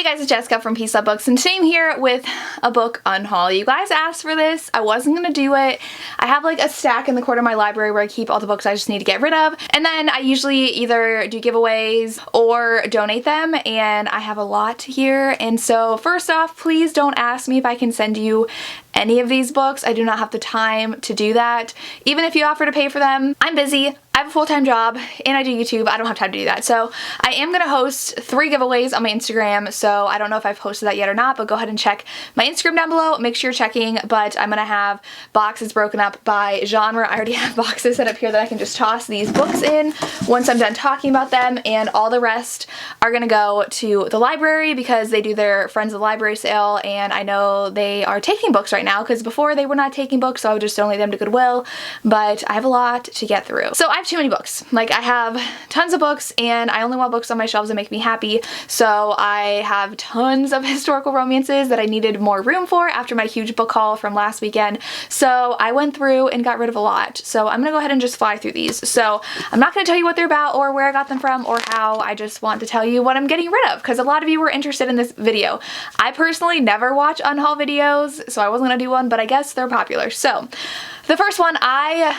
guys, it's Jessica from Peace Love Books, and today I'm here with a book unhaul. You guys asked for this. I wasn't gonna do it. I have like a stack in the corner of my library where I keep all the books I just need to get rid of, and then I usually either do giveaways or donate them, and I have a lot here. And so first off, please don't ask me if I can send you any of these books. I do not have the time to do that. Even if you offer to pay for them, I'm busy. I have a full-time job and I do YouTube. I don't have time to do that. So I am going to host 3 giveaways on my Instagram. So I don't know if I've posted that yet or not, but go ahead and check my Instagram down below. Make sure you're checking, but I'm going to have boxes broken up by genre. I already have boxes set up here that I can just toss these books in once I'm done talking about them, and all the rest are going to go to the library because they do their Friends of the Library sale, and I know they are taking books right now because before they were not taking books, so I would just donate them to Goodwill, but I have a lot to get through. So I have too many books. Like, I have tons of books and I only want books on my shelves that make me happy. So I have tons of historical romances that I needed more room for after my huge book haul from last weekend. So I went through and got rid of a lot. So I'm gonna go ahead and just fly through these. So I'm not gonna tell you what they're about or where I got them from or how. I just want to tell you what I'm getting rid of because a lot of you were interested in this video. I personally never watch unhaul videos, so I wasn't gonna do one, but I guess they're popular. So the first one, I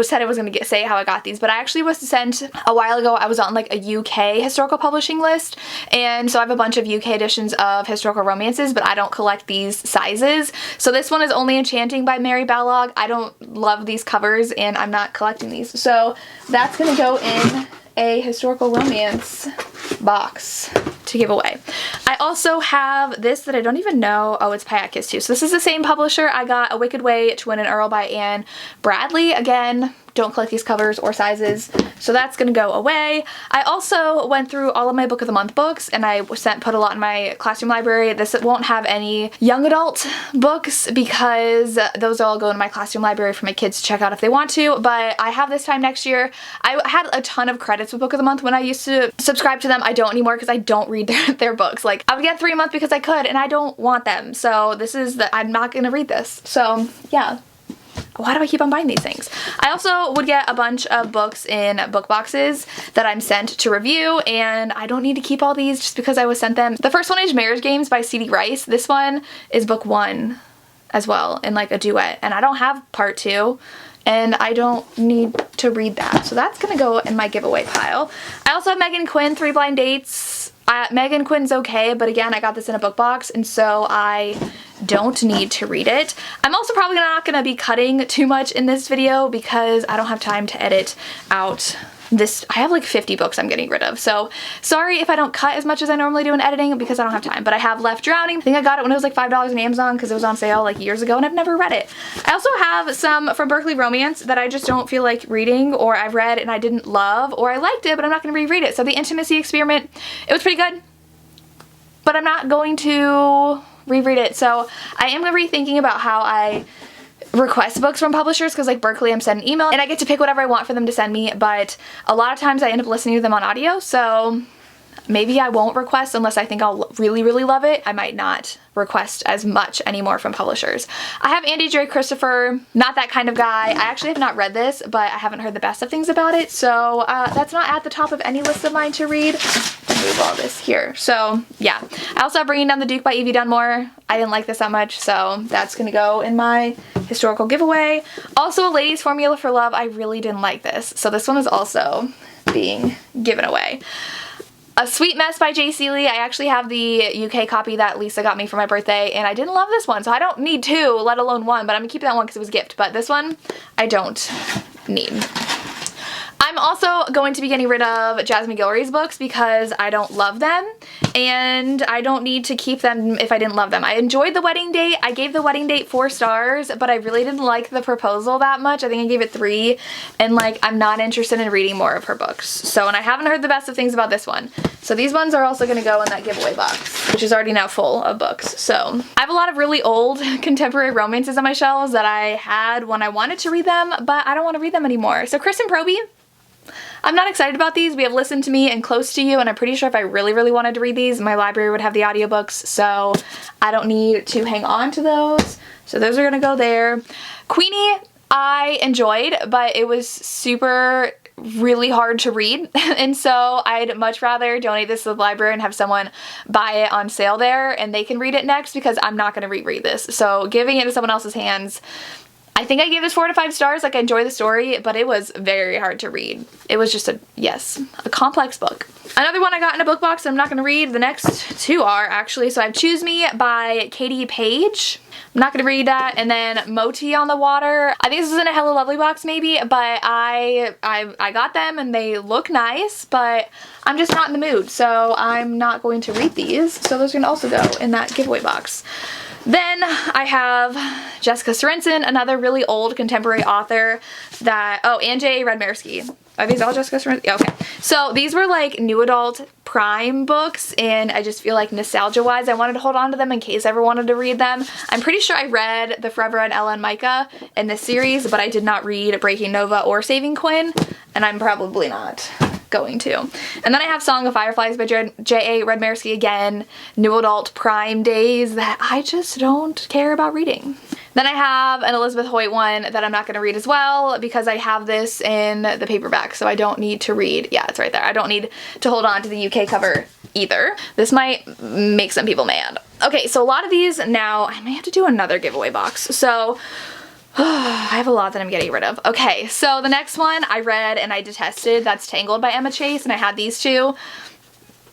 said I was going to say how I got these, but I actually was sent a while ago. I was on like a UK historical publishing list, and so I have a bunch of UK editions of historical romances, but I don't collect these sizes. So this one is Only Enchanting by Mary Balogh. I don't love these covers, and I'm not collecting these. So that's going to go in a historical romance box to give away. I also have this that I don't even know. Oh, it's Payakis too. So this is the same publisher. I got A Wicked Way, Twin and Earl by Anne Bradley. Again, don't collect these covers or sizes, so that's gonna go away. I also went through all of my Book of the Month books, and I put a lot in my classroom library. This won't have any young adult books because those all go in my classroom library for my kids to check out if they want to, but I have this time next year. I had a ton of credits with Book of the Month when I used to subscribe to them. I don't anymore because I don't read their books. Like, I would get 3 a month because I could, and I don't want them. So this is I'm not gonna read this. So yeah. Why do I keep on buying these things? I also would get a bunch of books in book boxes that I'm sent to review, and I don't need to keep all these just because I was sent them. The first one is Marriage Games by C.D. Rice. This one is book 1 as well, in like a duet, and I don't have part 2, and I don't need to read that. So that's gonna go in my giveaway pile. I also have Megan Quinn, 3 Blind Dates. Megan Quinn's okay, but again, I got this in a book box, and so I don't need to read it. I'm also probably not going to be cutting too much in this video because I don't have time to edit out this. I have like 50 books I'm getting rid of, so sorry if I don't cut as much as I normally do in editing because I don't have time. But I have Left Drowning. I think I got it when it was like $5 on Amazon because it was on sale like years ago, and I've never read it. I also have some from Berkeley Romance that I just don't feel like reading, or I've read and I didn't love, or I liked it but I'm not going to reread it. So The Intimacy Experiment, it was pretty good, but I'm not going to reread it. So I am rethinking about how I request books from publishers, because like Berkeley, I'm sending an email and I get to pick whatever I want for them to send me, but a lot of times I end up listening to them on audio, so maybe I won't request unless I think I'll really love it. I might not request as much anymore from publishers. I have Andy J. Christopher, Not That Kind of Guy. I actually have not read this, but I haven't heard the best of things about it, so that's not at the top of any list of mine to read. Move all this here. So yeah. I also have Bringing Down the Duke by Evie Dunmore. I didn't like this that much, so that's gonna go in my historical giveaway. Also, A Lady's Formula for Love. I really didn't like this, so this one is also being given away. A Sweet Mess by J.C. Lee. I actually have the UK copy that Lisa got me for my birthday, and I didn't love this one, so I don't need 2, let alone 1, but I'm gonna keep that one because it was a gift. But this one, I don't need. I'm also going to be getting rid of Jasmine Guillory's books because I don't love them, and I don't need to keep them if I didn't love them. I enjoyed The Wedding Date. I gave The Wedding Date 4 stars, but I really didn't like The Proposal that much. I think I gave it 3, and like, I'm not interested in reading more of her books. So, and I haven't heard the best of things about this one. So these ones are also going to go in that giveaway box, which is already now full of books. So I have a lot of really old contemporary romances on my shelves that I had when I wanted to read them, but I don't want to read them anymore. So Kristen Proby, I'm not excited about these. We have Listen to Me and Close to You, and I'm pretty sure if I really wanted to read these, my library would have the audiobooks, so I don't need to hang on to those. So those are gonna go there. Queenie, I enjoyed, but it was super really hard to read. And so I'd much rather donate this to the library and have someone buy it on sale there and they can read it next, because I'm not going to reread this. So giving it to someone else's hands, I think I gave this 4 to 5 stars. Like, I enjoy the story, but it was very hard to read. It was just a complex book. Another one I got in a book box I'm not going to read. The next 2 are actually. So I have Choose Me by Katie Page. I'm not going to read that. And then Moti on the Water. I think this was in a Hello Lovely box maybe, but I got them and they look nice, but I'm just not in the mood. So I'm not going to read these. So those are going to also go in that giveaway box. Then I have Jessica Sorensen, another really old contemporary author that, oh, and J.A. Redmersky. Are these all Jessica Sorensen? Yeah, okay. So these were like new adult prime books, and I just feel like nostalgia-wise I wanted to hold on to them in case I ever wanted to read them. I'm pretty sure I read The Forever and Ella and Micah in this series, but I did not read Breaking Nova or Saving Quinn, and I'm probably not going to. And then I have Song of Fireflies by J.A. Redmersky, again, new adult prime days that I just don't care about reading. Then I have an Elizabeth Hoyt one that I'm not going to read as well, because I have this in the paperback, so I don't need to read. Yeah, it's right there. I don't need to hold on to the UK cover either. This might make some people mad. Okay, so a lot of these now, I may have to do another giveaway box. So I have a lot that I'm getting rid of. Okay, so the next one I read and I detested. That's Tangled by Emma Chase, and I had these 2.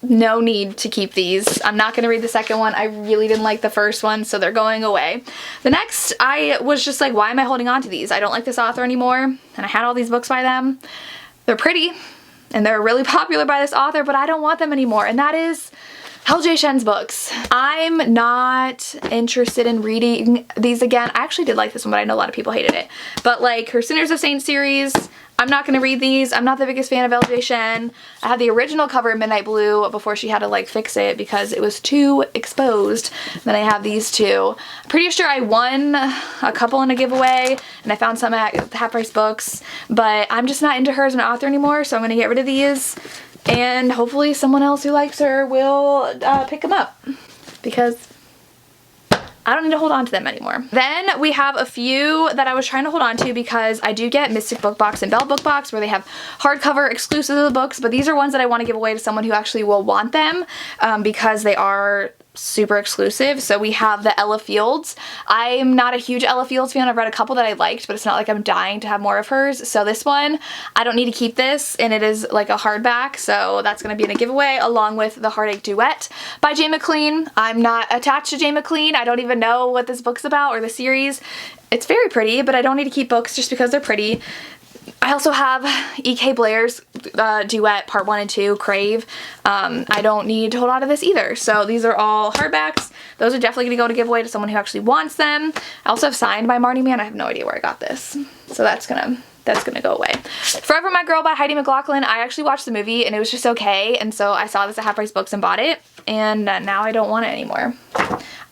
No need to keep these. I'm not going to read the second one. I really didn't like the first one, so they're going away. The next, I was just like, why am I holding on to these? I don't like this author anymore, and I had all these books by them. They're pretty, and they're really popular by this author, but I don't want them anymore, and that is L.J. Shen's books. I'm not interested in reading these again. I actually did like this one, but I know a lot of people hated it. But like her Sinners of Saints series, I'm not going to read these. I'm not the biggest fan of L.J. Shen. I had the original cover in Midnight Blue before she had to like fix it because it was too exposed. Then I have these 2. I'm pretty sure I won a couple in a giveaway, and I found some at Half Price Books, but I'm just not into her as an author anymore, so I'm going to get rid of these. And hopefully someone else who likes her will pick them up, because I don't need to hold on to them anymore. Then we have a few that I was trying to hold on to because I do get Mystic Book Box and Bell Book Box where they have hardcover exclusive of the books, but these are ones that I want to give away to someone who actually will want them because they are super exclusive. So we have the Ella Fields. I'm not a huge Ella Fields fan. I've read a couple that I liked, but it's not like I'm dying to have more of hers. So this one, I don't need to keep this, and it is like a hardback, so that's going to be in a giveaway along with The Heartache Duet by Jay McLean. I'm not attached to Jay McLean. I don't even know what this book's about or the series. It's very pretty, but I don't need to keep books just because they're pretty. I also have E.K. Blair's Duet Part 1 and 2, Crave. I don't need to hold on to this either. So these are all hardbacks. Those are definitely going to go to giveaway to someone who actually wants them. I also have Signed by Marty Mann. I have no idea where I got this. So that's gonna go away. Forever My Girl by Heidi McLaughlin. I actually watched the movie and it was just okay. And so I saw this at Half Price Books and bought it. And now I don't want it anymore.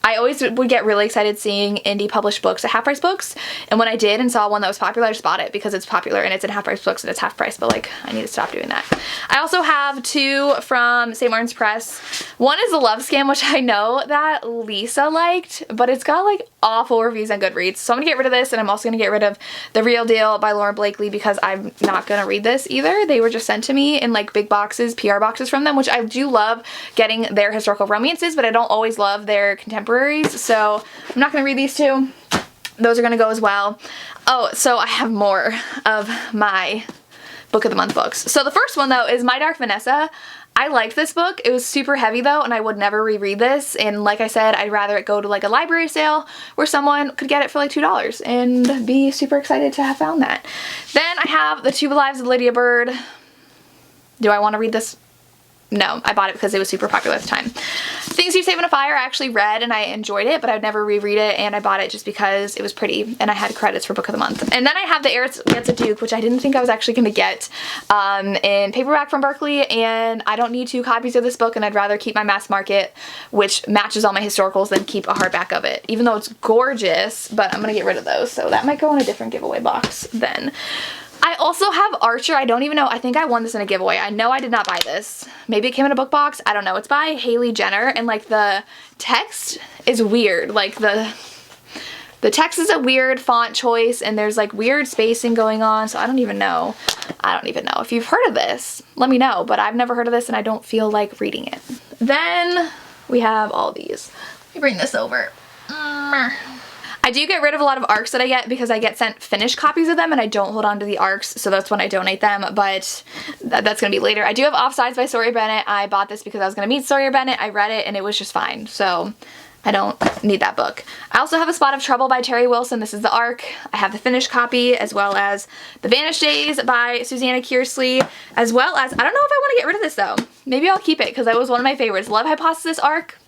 I always would get really excited seeing indie published books at Half Price Books, and when I did and saw one that was popular, I just bought it because it's popular and it's in Half Price Books and it's half price, but like I need to stop doing that. I also have 2 from St. Martin's Press. One is The Love Scam, which I know that Lisa liked, but it's got like awful reviews on Goodreads, so I'm gonna get rid of this, and I'm also gonna get rid of The Real Deal by Laura Blakely because I'm not gonna read this either. They were just sent to me in like big boxes, PR boxes from them, which I do love getting their historical romances, but I don't always love their contemporary. So I'm not going to read these 2. Those are going to go as well. Oh, so I have more of my Book of the Month books. So the first one though is My Dark Vanessa. I liked this book. It was super heavy though, and I would never reread this. And like I said, I'd rather it go to like a library sale where someone could get it for like $2 and be super excited to have found that. Then I have The Two Lives of Lydia Bird. Do I want to read this? No, I bought it because it was super popular at the time. Things You Save in a Fire I actually read and I enjoyed it, but I'd never reread it, and I bought it just because it was pretty and I had credits for Book of the Month. And then I have The Heir Gets a Duke, which I didn't think I was actually going to get in paperback from Berkeley, and I don't need 2 copies of this book, and I'd rather keep my mass market, which matches all my historicals, than keep a hardback of it, even though it's gorgeous, but I'm going to get rid of those, so that might go in a different giveaway box then. I also have Archer. I don't even know. I think I won this in a giveaway. I know I did not buy this. Maybe it came in a book box. I don't know. It's by Haley Jenner, and like the text is weird. Like The text is a weird font choice and there's like weird spacing going on, so I don't even know. If you've heard of this, let me know, but I've never heard of this and I don't feel like reading it. Then we have all these. Let me bring this over. I do get rid of a lot of ARCs that I get because I get sent finished copies of them and I don't hold on to the ARCs, so that's when I donate them, but that's gonna be later. I do have Offsides by Sawyer Bennett. I bought this because I was gonna meet Sawyer Bennett. I read it and it was just fine, so I don't need that book. I also have A Spot of Trouble by Terry Wilson. This is the ARC. I have the finished copy, as well as The Vanished Days by Susanna Kearsley, as well as, I don't know if I want to get rid of this though. Maybe I'll keep it because that was one of my favorites. Love Hypothesis ARC.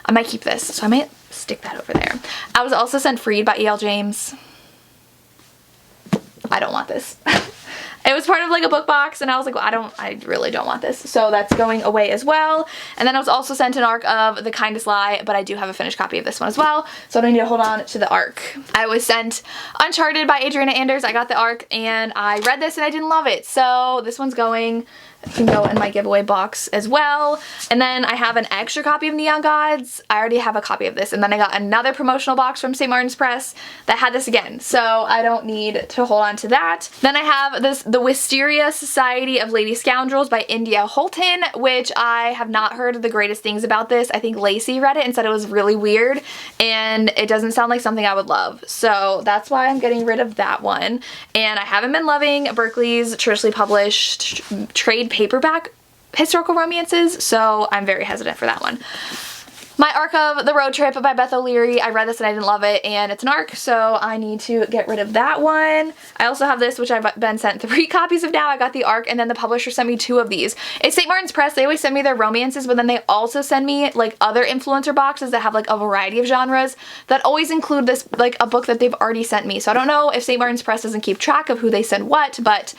I might keep this, so I might stick that over there. I was also sent Freed by E.L. James. I don't want this. It was part of like a book box and I was like, well, I really don't want this. So that's going away as well. And then I was also sent an ARC of The Kindest Lie, but I do have a finished copy of this one as well. So I don't need to hold on to the ARC. I was sent Uncharted by Adriana Anders. I got the ARC and I read this and I didn't love it. So this one's going. It can go in my giveaway box as well. And then I have an extra copy of Neon Gods. I already have a copy of this. And then I got another promotional box from St. Martin's Press that had this again. So I don't need to hold on to that. Then I have this, The Wisteria Society of Lady Scoundrels by India Holton, which I have not heard the greatest things about this. I think Lacey read it and said it was really weird and it doesn't sound like something I would love. So that's why I'm getting rid of that one. And I haven't been loving Berkeley's traditionally published trade paperback historical romances, so I'm very hesitant for that one. My ARC of The Road Trip by Beth O'Leary. I read this and I didn't love it, and it's an ARC, so I need to get rid of that one. I also have this, which I've been sent 3 copies of now. I got the ARC, and then the publisher sent me 2 of these. It's St. Martin's Press. They always send me their romances, but then they also send me like other influencer boxes that have like a variety of genres that always include this, like a book that they've already sent me. So I don't know if St. Martin's Press doesn't keep track of who they send what, but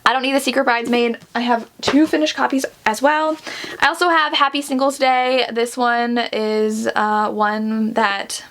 I don't need The Secret Bridesmaid. I have 2 finished copies as well. I also have Happy Singles Day. This one is one that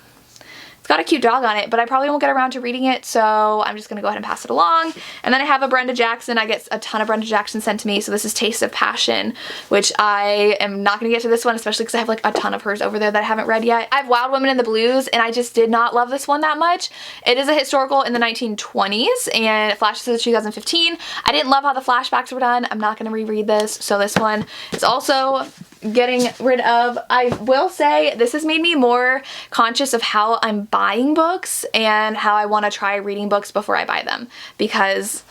it's got a cute dog on it, but I probably won't get around to reading it, so I'm just gonna go ahead and pass it along. And then I have a Brenda Jackson. I get a ton of Brenda Jackson sent to me, so this is Taste of Passion, which I am not gonna get to this one, especially because I have like a ton of hers over there that I haven't read yet. I have Wild Women in the Blues, and I just did not love this one that much. It is a historical in the 1920s, and it flashes to 2015. I didn't love how the flashbacks were done. I'm not gonna reread this, so this one is also getting rid of. I will say this has made me more conscious of how I'm buying books and how I want to try reading books before I buy them, because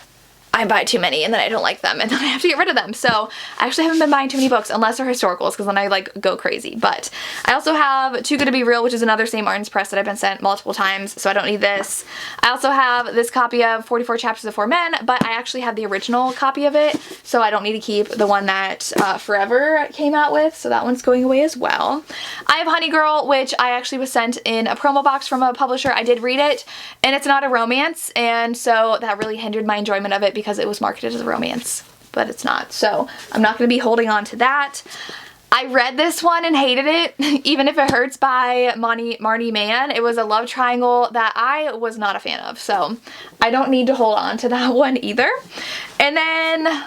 I buy too many and then I don't like them and then I have to get rid of them. So I actually haven't been buying too many books unless they're historicals, because then I like go crazy. But I also have Too Good to Be Real, which is another St. Martin's Press that I've been sent multiple times, so I don't need this. I also have this copy of 44 Chapters of Four Men, but I actually have the original copy of it, so I don't need to keep the one that Forever came out with, so that one's going away as well. I have Honey Girl, which I actually was sent in a promo box from a publisher. I did read it, and it's not a romance, and so that really hindered my enjoyment of it because it was marketed as a romance, but it's not. So I'm not going to be holding on to that. I read this one and hated it, Even If It Hurts by Marnie Mann. It was a love triangle that I was not a fan of, so I don't need to hold on to that one either. And then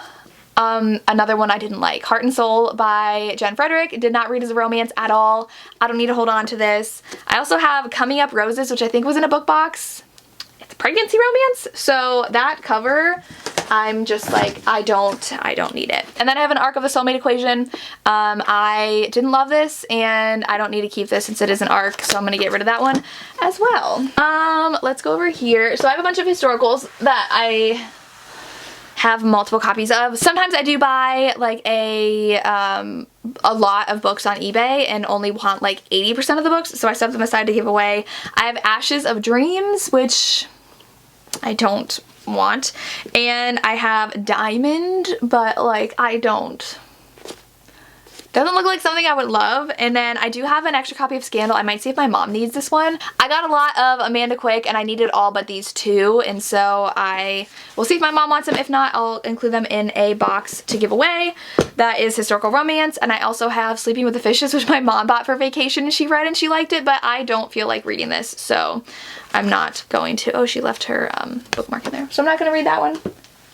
another one I didn't like, Heart and Soul by Jen Frederick. Did not read as a romance at all. I don't need to hold on to this. I also have Coming Up Roses, which I think was in a book box. It's a pregnancy romance, so that cover, I'm just like, I don't need it. And then I have an ARC of The Soulmate Equation. I didn't love this, and I don't need to keep this since it is an ARC, so I'm gonna get rid of that one as well. Let's go over here. So I have a bunch of historicals that I have multiple copies of. Sometimes I do buy like a lot of books on eBay and only want like 80% of the books, so I set them aside to give away. I have Ashes of Dreams, which I don't want, and I have Diamond, but like I don't. Doesn't look like something I would love. And then I do have an extra copy of Scandal. I might see if my mom needs this one. I got a lot of Amanda Quick and I needed all but these 2, and so I will see if my mom wants them. If not, I'll include them in a box to give away. That is historical romance. And I also have Sleeping with the Fishes, which my mom bought for vacation and she read and she liked it, but I don't feel like reading this, so I'm not going to. Oh, she left her bookmark in there, so I'm not going to read that one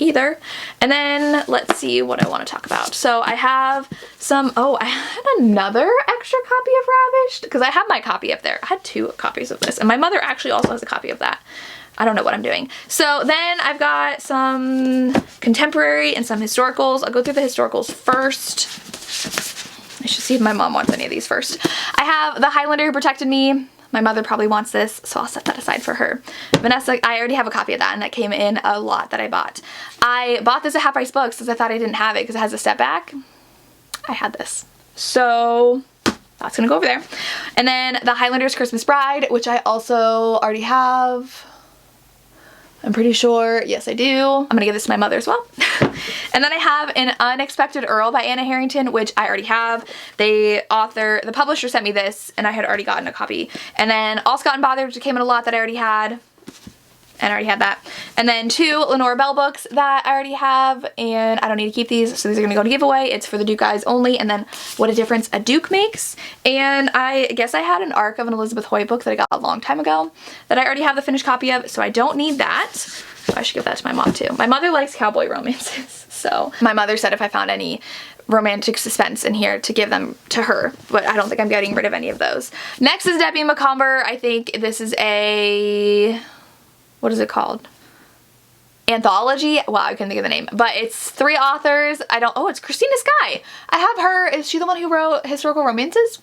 either. And then let's see what I want to talk about. So I have some, oh, I had another extra copy of Ravished because I have my copy up there. I had 2 copies of this, and my mother actually also has a copy of that. I don't know what I'm doing. So then I've got some contemporary and some historicals. I'll go through the historicals first. I should see if my mom wants any of these first. I have The Highlander Who Protected Me. My mother probably wants this, so I'll set that aside for her. Vanessa, I already have a copy of that, and that came in a lot that I bought. I bought this at Half Price Books because I thought I didn't have it because it has a step back. I had this. So that's gonna go over there. And then The Highlander's Christmas Bride, which I also already have. I'm pretty sure, yes I do. I'm gonna give this to my mother as well. And then I have An Unexpected Earl by Anna Harrington, which I already have. The publisher sent me this, and I had already gotten a copy. And then All Scott and Bothered, which came in a lot that I already had. And I already had that. And then 2 Lenora Bell books that I already have, and I don't need to keep these, so these are gonna go to giveaway. It's for the Duke guys only. And then What a Difference a Duke Makes. And I guess I had an arc of an Elizabeth Hoyt book that I got a long time ago that I already have the finished copy of, so I don't need that. So I should give that to my mom too. My mother likes cowboy romances, so my mother said if I found any romantic suspense in here to give them to her, but I don't think I'm getting rid of any of those. Next is Debbie Mccomber. I think this is a, what is it called? Anthology? Wow, I couldn't think of the name. But it's 3 authors. Oh, it's Christina Sky. I have her. Is she the one who wrote historical romances?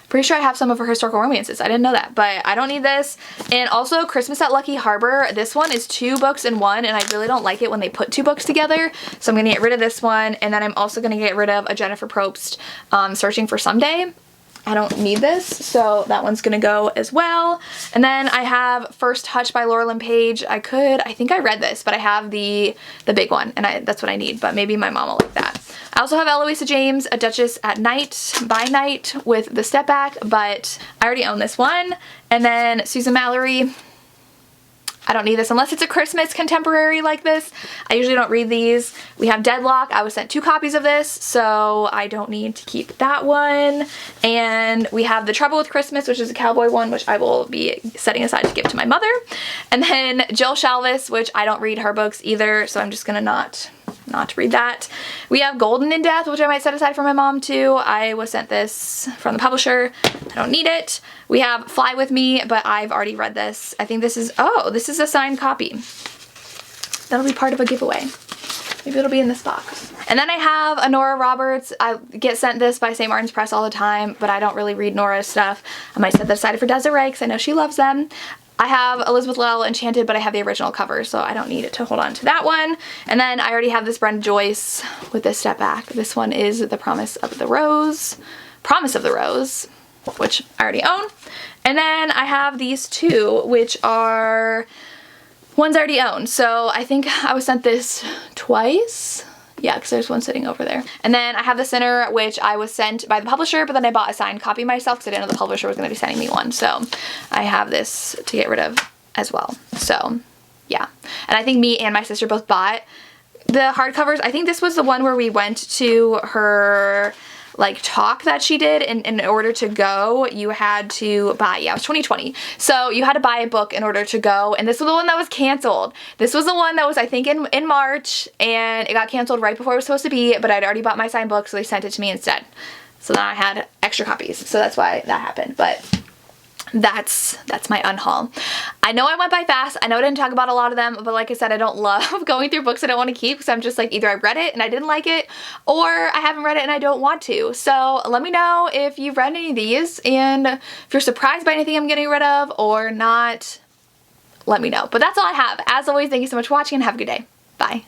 Pretty sure I have some of her historical romances. I didn't know that, but I don't need this. And also Christmas at Lucky Harbor. This one is 2 books in one, and I really don't like it when they put 2 books together. So I'm gonna get rid of this one, and then I'm also gonna get rid of a Jennifer Probst, Searching for Someday. I don't need this, so that one's gonna go as well. And then I have First Touch by Laura Lynn Page. I think I read this, but I have the big one, and that's what I need, but maybe my mom will like that. I also have Eloisa James, A Duchess at Night by Night with the step back, but I already own this one. And then Susan Mallory. I don't need this unless it's a Christmas contemporary like this. I usually don't read these. We have Deadlock. I was sent 2 copies of this, so I don't need to keep that one. And we have The Trouble with Christmas, which is a cowboy one, which I will be setting aside to give to my mother. And then Jill Shalvis, which I don't read her books either, so I'm just gonna not read that. We have Golden in Death, which I might set aside for my mom too. I was sent this from the publisher. I don't need it. We have Fly With Me, but I've already read this. I think this is, oh, this is a signed copy. That'll be part of a giveaway. Maybe it'll be in this box. And then I have a Nora Roberts. I get sent this by St. Martin's Press all the time, but I don't really read Nora's stuff. I might set that aside for Desiree because I know she loves them. I have Elizabeth Lyle Enchanted, but I have the original cover, so I don't need it to hold on to that one. And then I already have this Brenda Joyce with this step back. This one is The Promise of the Rose, which I already own. And then I have these 2, which are ones I already own. So I think I was sent this twice. Yeah, because there's one sitting over there. And then I have The Sinner, which I was sent by the publisher, but then I bought a signed copy myself because I didn't know the publisher was going to be sending me one. So I have this to get rid of as well. So yeah. And I think me and my sister both bought the hardcovers. I think this was the one where we went to her like talk that she did, and in order to go you had to buy, yeah, it was 2020, so you had to buy a book in order to go, and this was the one that was canceled. This was the one that was, I think, in March, and it got canceled right before it was supposed to be, but I'd already bought my signed book, so they sent it to me instead. So then I had extra copies, so that's why that happened. But that's my unhaul. I know I went by fast. I know I didn't talk about a lot of them, but like I said, I don't love going through books I don't want to keep because I'm just like, either I read it and I didn't like it, or I haven't read it and I don't want to. So let me know if you've read any of these, and if you're surprised by anything I'm getting rid of or not, let me know. But that's all I have. As always, thank you so much for watching and have a good day. Bye.